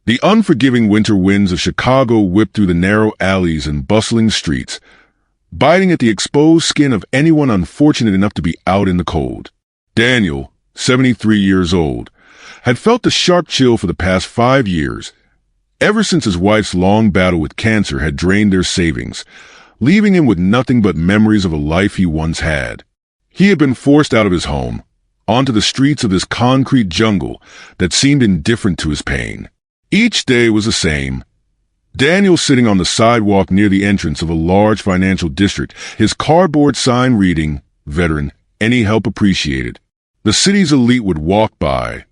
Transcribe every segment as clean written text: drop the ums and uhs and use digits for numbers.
The unforgiving winter winds of Chicago whipped through the narrow alleys and bustling streets, biting at the exposed skin of anyone unfortunate enough to be out in the cold. Daniel, 73 years old, had felt the sharp chill for the past 5 years, ever since his wife's long battle with cancer had drained their savings, leaving him with nothing but memories of a life he once had. He had been forced out of his home, onto the streets of this concrete jungle that seemed indifferent to his pain. Each day was the same. Daniel sitting on the sidewalk near the entrance of a large financial district, his cardboard sign reading, "Veteran, any help appreciated." The city's elite would walk by,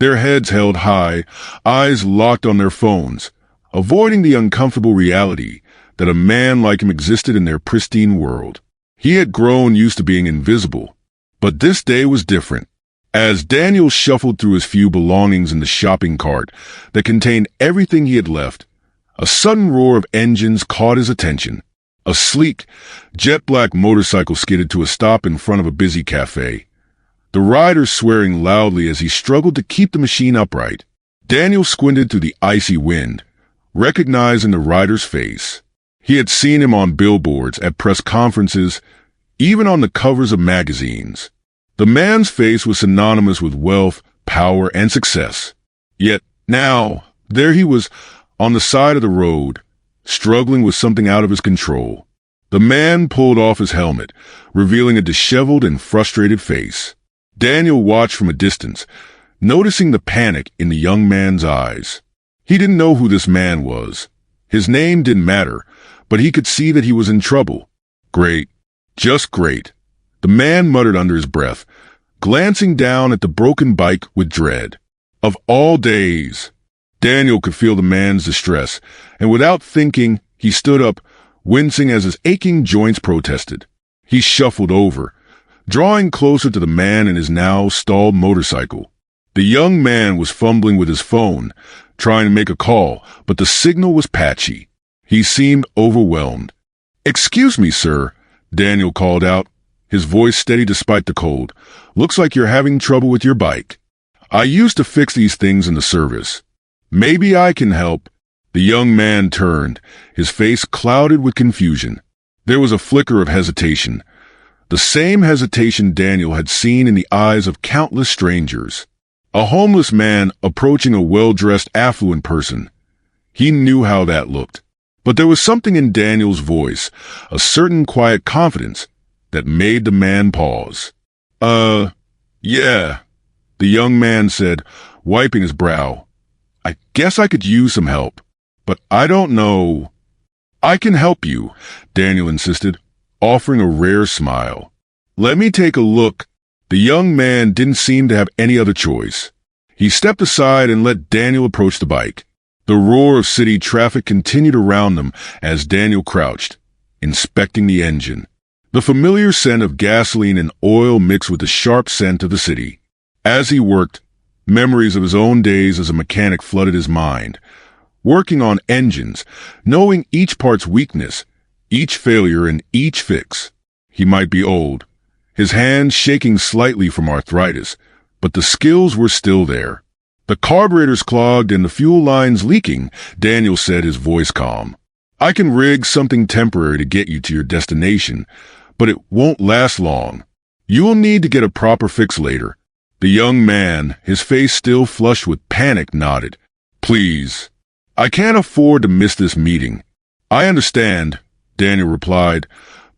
their heads held high, eyes locked on their phones, avoiding the uncomfortable reality that a man like him existed in their pristine world. He had grown used to being invisible, but this day was different. As Daniel shuffled through his few belongings in the shopping cart that contained everything he had left, a sudden roar of engines caught his attention. A sleek, jet-black motorcycle skidded to a stop in front of a busy cafe, the rider swearing loudly as he struggled to keep the machine upright. Daniel squinted through the icy wind, recognizing the rider's face. He had seen him on billboards, at press conferences, even on the covers of magazines. The man's face was synonymous with wealth, power, and success. Yet now, there he was, on the side of the road, struggling with something out of his control. The man pulled off his helmet, revealing a disheveled and frustrated face. Daniel watched from a distance, noticing the panic in the young man's eyes. He didn't know who this man was. His name didn't matter, but he could see that he was in trouble. Great. Just great. The man muttered under his breath, glancing down at the broken bike with dread. Of all days! Daniel could feel the man's distress, and without thinking, he stood up, wincing as his aching joints protested. He shuffled over, drawing closer to the man in his now stalled motorcycle. The young man was fumbling with his phone, trying to make a call, but the signal was patchy. He seemed overwhelmed. "Excuse me, sir," Daniel called out, his voice steady despite the cold. "Looks like you're having trouble with your bike. I used to fix these things in the service. Maybe I can help." The young man turned, his face clouded with confusion. There was a flicker of hesitation, the same hesitation Daniel had seen in the eyes of countless strangers. A homeless man approaching a well-dressed, affluent person. He knew how that looked. But there was something in Daniel's voice, a certain quiet confidence, that made the man pause. Yeah, the young man said, wiping his brow. "I guess I could use some help, but I don't know." "I can help you," Daniel insisted, offering a rare smile. "Let me take a look." The young man didn't seem to have any other choice. He stepped aside and let Daniel approach the bike. The roar of city traffic continued around them as Daniel crouched, inspecting the engine. The familiar scent of gasoline and oil mixed with the sharp scent of the city. As he worked, memories of his own days as a mechanic flooded his mind. Working on engines, knowing each part's weakness, each failure and each fix. He might be old, his hands shaking slightly from arthritis, but the skills were still there. "The carburetor's clogged and the fuel line's leaking," Daniel said, his voice calm. "I can rig something temporary to get you to your destination, but it won't last long. You will need to get a proper fix later." The young man, his face still flushed with panic, nodded. "Please. I can't afford to miss this meeting." "I understand," Daniel replied,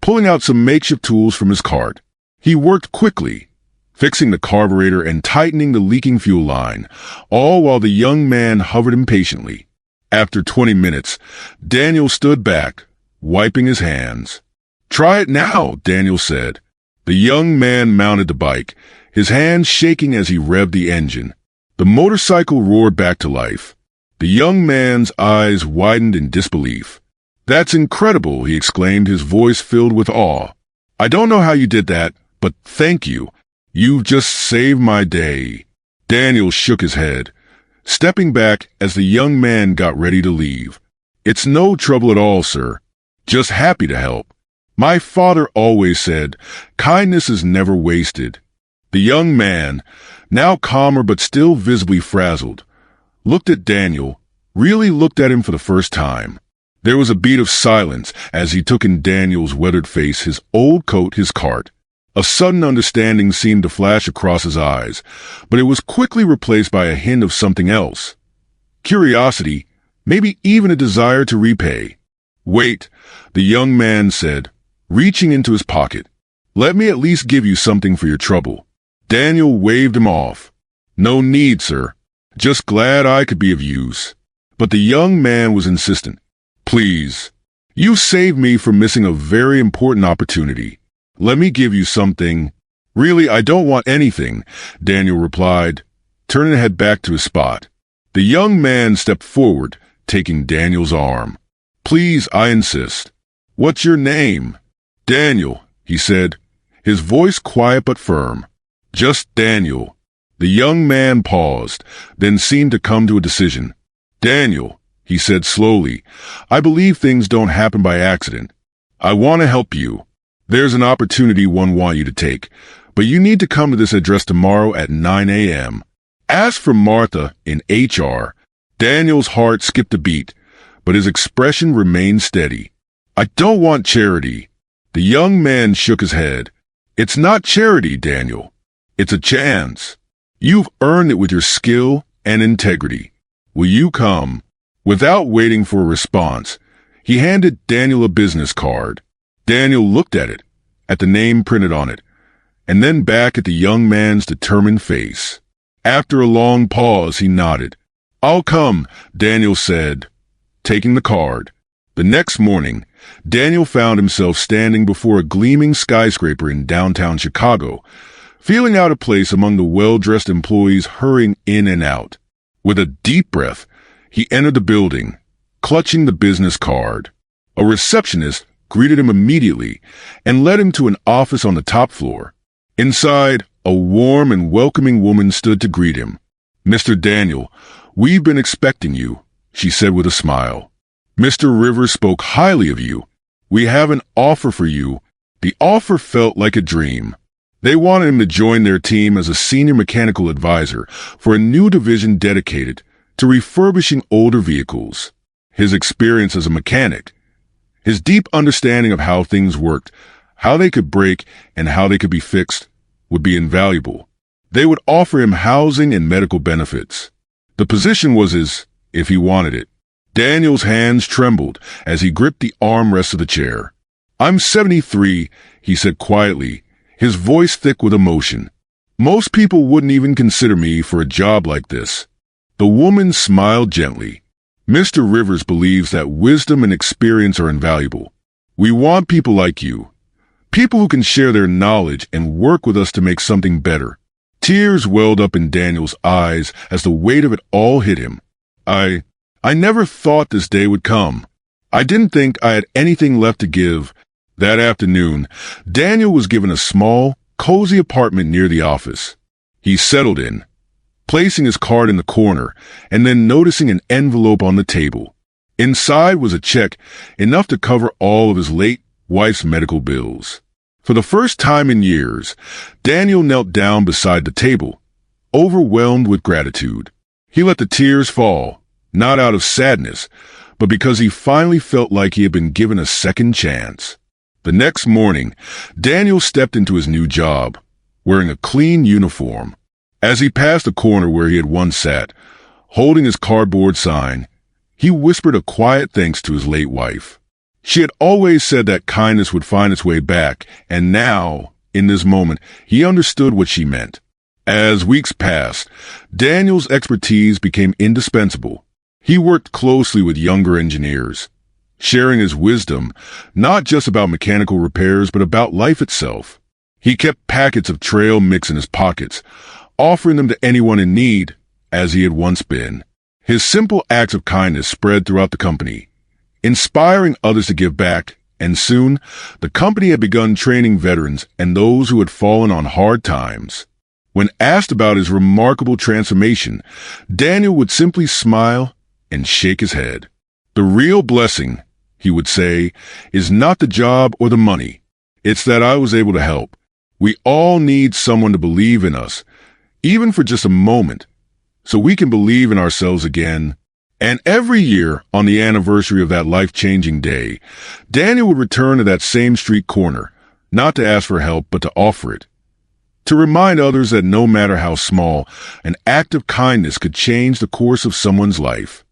pulling out some makeshift tools from his cart. He worked quickly, fixing the carburetor and tightening the leaking fuel line, all while the young man hovered impatiently. After 20 minutes, Daniel stood back, wiping his hands. "Try it now," Daniel said. The young man mounted the bike, his hands shaking as he revved the engine. The motorcycle roared back to life. The young man's eyes widened in disbelief. "That's incredible," he exclaimed, his voice filled with awe. "I don't know how you did that, but thank you. You've just saved my day." Daniel shook his head, stepping back as the young man got ready to leave. "It's no trouble at all, sir. Just happy to help. My father always said, kindness is never wasted." The young man, now calmer but still visibly frazzled, looked at Daniel, really looked at him for the first time. There was a beat of silence as he took in Daniel's weathered face, his old coat, his cart. A sudden understanding seemed to flash across his eyes, but it was quickly replaced by a hint of something else. Curiosity, maybe even a desire to repay. "Wait," the young man said, reaching into his pocket. "Let me at least give you something for your trouble." Daniel waved him off. "No need, sir. Just glad I could be of use." But the young man was insistent. "Please, you saved me from missing a very important opportunity. Let me give you something." "Really, I don't want anything," Daniel replied, turning to head back to his spot. The young man stepped forward, taking Daniel's arm. "Please, I insist." "What's your name?" "Daniel," he said, his voice quiet but firm. "Just Daniel." The young man paused, then seemed to come to a decision. "Daniel," he said slowly, "I believe things don't happen by accident. I want to help you. There's an opportunity one want you to take, but you need to come to this address tomorrow at 9 a.m. Ask for Martha in HR. Daniel's heart skipped a beat, but his expression remained steady. "I don't want charity." The young man shook his head. "It's not charity, Daniel. It's a chance. You've earned it with your skill and integrity. Will you come?" Without waiting for a response, he handed Daniel a business card. Daniel looked at it, at the name printed on it, and then back at the young man's determined face. After a long pause, he nodded. "I'll come," Daniel said, taking the card. The next morning, Daniel found himself standing before a gleaming skyscraper in downtown Chicago, feeling out of place among the well-dressed employees hurrying in and out. With a deep breath, he entered the building, clutching the business card. A receptionist greeted him immediately and led him to an office on the top floor. Inside, a warm and welcoming woman stood to greet him. "Mr. Daniel, we've been expecting you," she said with a smile. "Mr. Rivers spoke highly of you. We have an offer for you." The offer felt like a dream. They wanted him to join their team as a senior mechanical advisor for a new division dedicated to refurbishing older vehicles. His experience as a mechanic, his deep understanding of how things worked, how they could break, and how they could be fixed, would be invaluable. They would offer him housing and medical benefits. The position was his, if he wanted it. Daniel's hands trembled as he gripped the armrest of the chair. "I'm 73, he said quietly, his voice thick with emotion. "Most people wouldn't even consider me for a job like this." The woman smiled gently. "Mr. Rivers believes that wisdom and experience are invaluable. We want people like you. People who can share their knowledge and work with us to make something better." Tears welled up in Daniel's eyes as the weight of it all hit him. I never thought this day would come. I didn't think I had anything left to give." That afternoon, Daniel was given a small, cozy apartment near the office. He settled in, placing his card in the corner and then noticing an envelope on the table. Inside was a check, enough to cover all of his late wife's medical bills. For the first time in years, Daniel knelt down beside the table, overwhelmed with gratitude. He let the tears fall, not out of sadness, but because he finally felt like he had been given a second chance. The next morning, Daniel stepped into his new job, wearing a clean uniform. As he passed the corner where he had once sat, holding his cardboard sign, he whispered a quiet thanks to his late wife. She had always said that kindness would find its way back, and now, in this moment, he understood what she meant. As weeks passed, Daniel's expertise became indispensable. He worked closely with younger engineers, sharing his wisdom, not just about mechanical repairs, but about life itself. He kept packets of trail mix in his pockets, offering them to anyone in need, as he had once been. His simple acts of kindness spread throughout the company, inspiring others to give back, and soon, the company had begun training veterans and those who had fallen on hard times. When asked about his remarkable transformation, Daniel would simply smile and shake his head. "The real blessing," he would say, "is not the job or the money. It's that I was able to help. We all need someone to believe in us, even for just a moment, so we can believe in ourselves again And every year, on the anniversary of that life-changing day, Daniel would return to that same street corner, not to ask for help, but to offer it. To remind others that no matter how small, an act of kindness could change the course of someone's life.